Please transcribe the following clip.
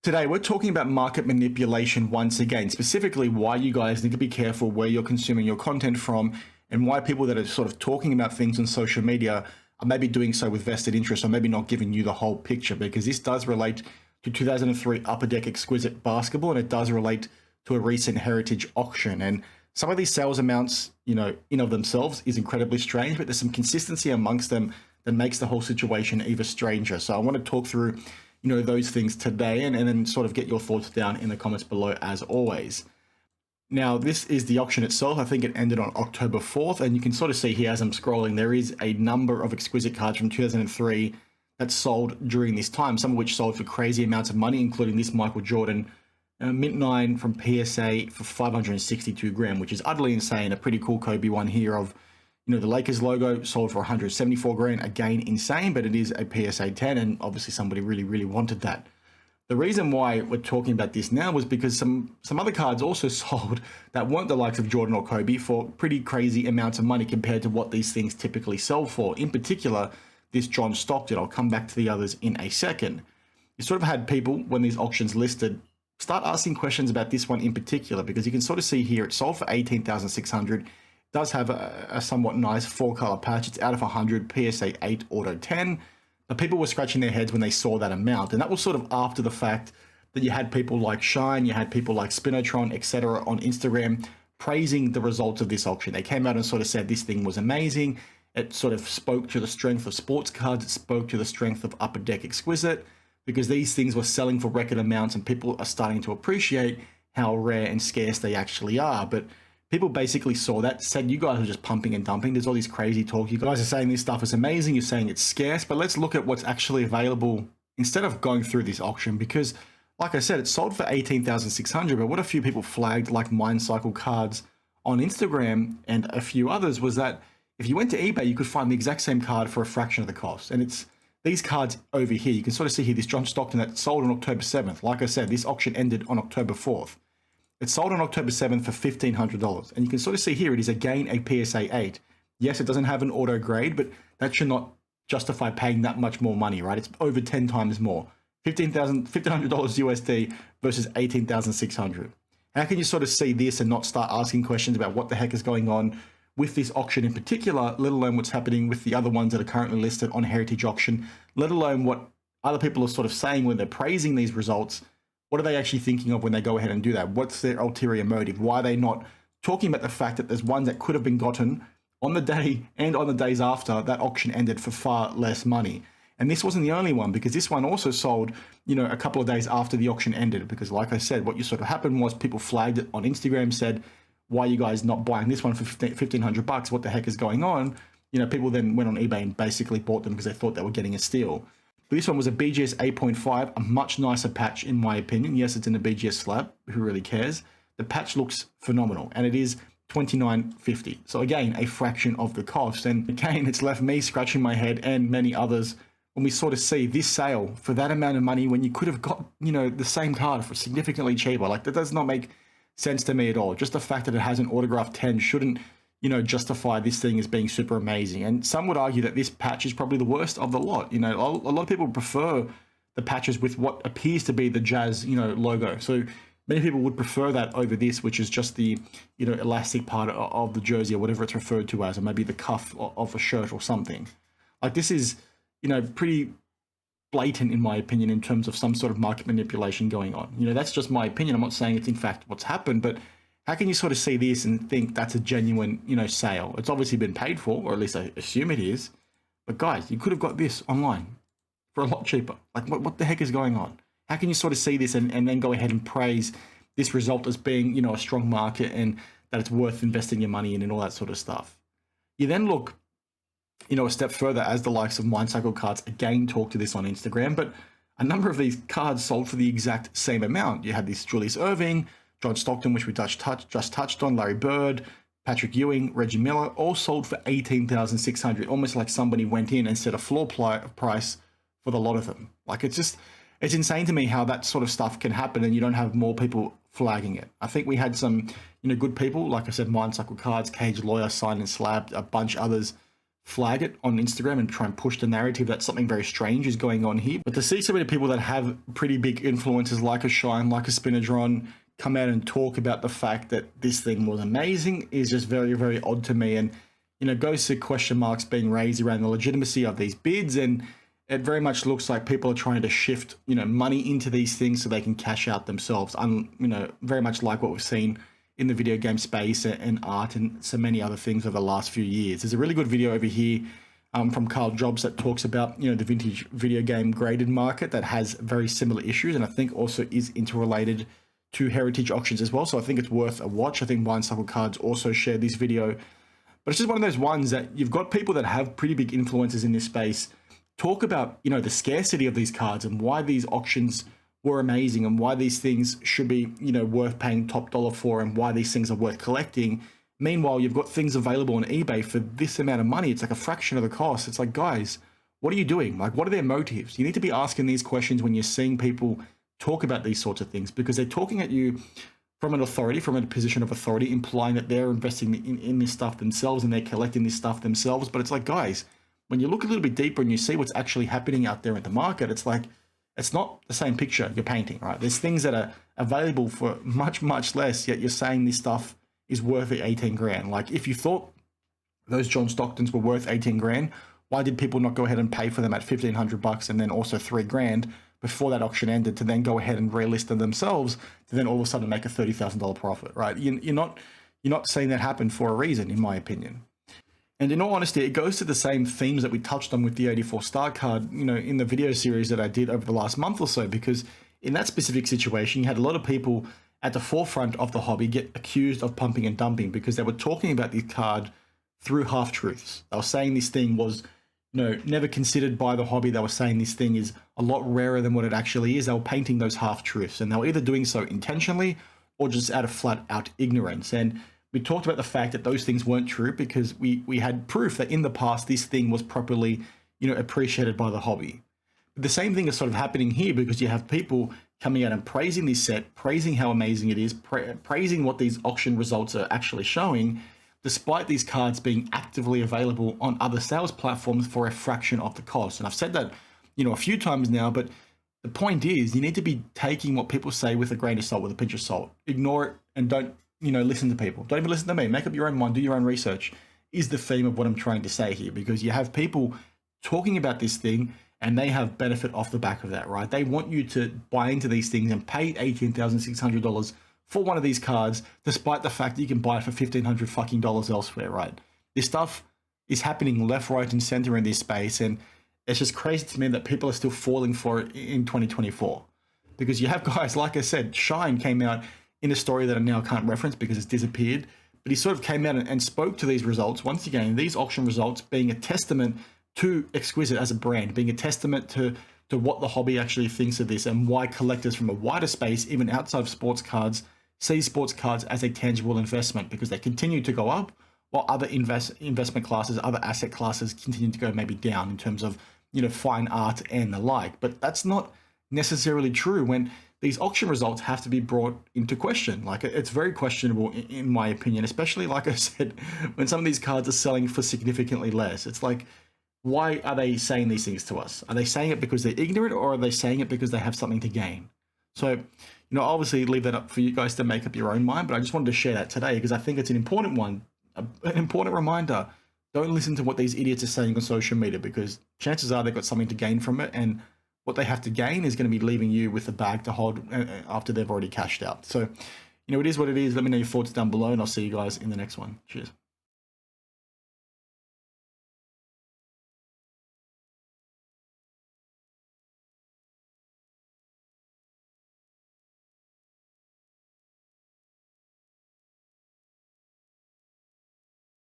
Today, we're talking about market manipulation once again, specifically why you guys need to be careful where you're consuming your content from and why people that are sort of talking about things on social media are maybe doing so with vested interest or maybe not giving you the whole picture, because this does relate to 2003 Upper Deck Exquisite Basketball, and it does relate to a recent heritage auction. And some of these sales amounts, in of themselves is incredibly strange, but there's some consistency amongst them that makes the whole situation even stranger. So I want to talk through those things today and then sort of get your thoughts down in the comments below as always. Now, this is the auction itself. I think it ended on October 4th, and you can sort of see here as I'm scrolling, there is a number of exquisite cards from 2003 that sold during this time, some of which sold for crazy amounts of money, including this Michael Jordan Mint 9 from PSA for 562 grand, which is utterly insane. A pretty cool Kobe one here of the Lakers logo sold for 174 grand. Again, insane, but it is a PSA 10, and obviously somebody really wanted that. The reason why we're talking about this now was because some other cards also sold that weren't the likes of Jordan or Kobe for pretty crazy amounts of money compared to what these things typically sell for. In particular, this John Stockton. I'll come back to the others in a second. You sort of had people, when these auctions listed, start asking questions about this one in particular, because you can sort of see here it sold for 18,600. Does have a somewhat nice 4-color patch. It's out of 100, PSA 8 auto 10. But people were scratching their heads when they saw that amount, and that was sort of after the fact that you had people like Shine, you had people like Spinotron, etc. on Instagram praising the results of this auction. They came out and sort of said this thing was amazing. It sort of spoke to the strength of sports cards. It spoke to the strength of Upper Deck Exquisite, because these things were selling for record amounts and people are starting to appreciate how rare and scarce they actually are. But people basically saw that, said you guys are just pumping and dumping. There's all this crazy talk. You guys are saying this stuff is amazing. You're saying it's scarce, but let's look at what's actually available instead of going through this auction, because like I said, it sold for 18,600, but what a few people flagged, like Mind Cycle Cards on Instagram and a few others, was that if you went to eBay, you could find the exact same card for a fraction of the cost. And it's these cards over here. You can sort of see here this John Stockton that sold on October 7th. Like I said, this auction ended on October 4th. It sold on October 7th for $1,500. And you can sort of see here, it is again a PSA 8. Yes, it doesn't have an auto grade, but that should not justify paying that much more money, right? It's over 10 times more. $1,500 USD versus $18,600. How can you sort of see this and not start asking questions about what the heck is going on with this auction in particular, let alone what's happening with the other ones that are currently listed on Heritage Auction, let alone what other people are sort of saying when they're praising these results? What are they actually thinking of when they go ahead and do that? What's their ulterior motive? Why are they not talking about the fact that there's ones that could have been gotten on the day and on the days after that auction ended for far less money? And this wasn't the only one, because this one also sold, a couple of days after the auction ended, because like I said, what sort of happened was people flagged it on Instagram, said, why are you guys not buying this one for $1,500? What the heck is going on? People then went on eBay and basically bought them because they thought they were getting a steal. But this one was a BGS 8.5, a much nicer patch in my opinion. Yes, it's in a BGS slab. Who really cares? The patch looks phenomenal, and it is $29.50. So again, a fraction of the cost. And again, it's left me scratching my head and many others when we sort of see this sale for that amount of money when you could have got, the same card for significantly cheaper. Like, that does not make sense to me at all. Just the fact that it has an autograph 10 shouldn't, justify this thing as being super amazing. And some would argue that this patch is probably the worst of the lot. A lot of people prefer the patches with what appears to be the Jazz, logo. So many people would prefer that over this, which is just the, elastic part of the jersey or whatever it's referred to as, or maybe the cuff of a shirt or something. Like, this is, pretty blatant in my opinion in terms of some sort of market manipulation going on. That's just my opinion. I'm not saying it's in fact what's happened, but how can you sort of see this and think that's a genuine, sale? It's obviously been paid for, or at least I assume it is. But guys, you could have got this online for a lot cheaper. Like, what the heck is going on? How can you sort of see this and then go ahead and praise this result as being, a strong market and that it's worth investing your money in and all that sort of stuff? You then look, a step further as the likes of Mind Cycle Cards again talk to this on Instagram, but a number of these cards sold for the exact same amount. You had this Julius Erving, John Stockton, which we just touched on, Larry Bird, Patrick Ewing, Reggie Miller, all sold for $18,600, almost like somebody went in and set a floor price for the lot of them. Like, it's insane to me how that sort of stuff can happen and you don't have more people flagging it. I think we had some, good people, like I said, Mind Cycle Cards, Cage Lawyer, Sign and Slab, a bunch others flag it on Instagram and try and push the narrative that something very strange is going on here. But to see so many people that have pretty big influences like a Shine, like a Spinadron, come out and talk about the fact that this thing was amazing is just very, very odd to me. And, you know, goes to question marks being raised around the legitimacy of these bids. And it very much looks like people are trying to shift, you know, money into these things so they can cash out themselves. You know, very much like what we've seen in the video game space and art and so many other things over the last few years. There's a really good video over here from Carl Jobs that talks about, you know, the vintage video game graded market that has very similar issues, and I think also is interrelated to heritage auctions as well. So I think it's worth a watch. I think Wine Cycle Cards also shared this video, but it's just one of those ones that you've got people that have pretty big influences in this space talk about, you know, the scarcity of these cards and why these auctions were amazing and why these things should be, you know, worth paying top dollar for and why these things are worth collecting. Meanwhile, you've got things available on eBay for this amount of money. It's like a fraction of the cost. It's like, guys, what are you doing? Like, what are their motives? You need to be asking these questions when you're seeing people talk about these sorts of things, because they're talking at you from an authority, from a position of authority, implying that they're investing in this stuff themselves and they're collecting this stuff themselves. But it's like, guys, when you look a little bit deeper and you see what's actually happening out there in the market, it's like, it's not the same picture you're painting, right? There's things that are available for much, much less, yet you're saying this stuff is worth 18 grand. Like, if you thought those John Stocktons were worth 18 grand, why did people not go ahead and pay for them at 1,500 bucks and then also 3 grand before that auction ended to then go ahead and relist them themselves to then all of a sudden make a $30,000 profit, right? You're not seeing that happen for a reason, in my opinion. And in all honesty, it goes to the same themes that we touched on with the 84 star card, you know, in the video series that I did over the last month or so, because in that specific situation, you had a lot of people at the forefront of the hobby get accused of pumping and dumping because they were talking about this card through half-truths. They were saying this thing was, you know, never considered by the hobby. They were saying this thing is a lot rarer than what it actually is. They were painting those half-truths, and they were either doing so intentionally or just out of flat-out ignorance. And we talked about the fact that those things weren't true because we had proof that in the past this thing was properly, you know, appreciated by the hobby. But the same thing is sort of happening here because you have people coming out and praising this set, praising how amazing it is, praising what these auction results are actually showing, despite these cards being actively available on other sales platforms for a fraction of the cost. And I've said that, you know, a few times now, but the point is you need to be taking what people say with a grain of salt, with a pinch of salt. Ignore it and don't, you know, listen to people. Don't even listen to me. Make up your own mind. Do your own research is the theme of what I'm trying to say here, because you have people talking about this thing and they have benefit off the back of that, right? They want you to buy into these things and pay $18,600 for one of these cards, despite the fact that you can buy it for $1,500 fucking dollars elsewhere, right? This stuff is happening left, right, and center in this space, and it's just crazy to me that people are still falling for it in 2024. Because you have guys, like I said, Shine came out in a story that I now can't reference because it's disappeared, but he sort of came out and spoke to these results. Once again, these auction results being a testament to Exquisite as a brand, being a testament to what the hobby actually thinks of this and why collectors from a wider space, even outside of sports cards, see sports cards as a tangible investment because they continue to go up while other investment classes, other asset classes continue to go maybe down in terms of, you know, fine art and the like. But that's not necessarily true when these auction results have to be brought into question. Like, it's very questionable in my opinion, especially, like I said, when some of these cards are selling for significantly less. It's like, why are they saying these things to us? Are they saying it because they're ignorant, or are they saying it because they have something to gain? So, you know, obviously leave that up for you guys to make up your own mind, but I just wanted to share that today because I think it's an important one, an important reminder. Don't listen to what these idiots are saying on social media, because chances are they've got something to gain from it, and what they have to gain is going to be leaving you with a bag to hold after they've already cashed out. So, you know, it is what it is. Let me know your thoughts down below, and I'll see you guys in the next one. Cheers.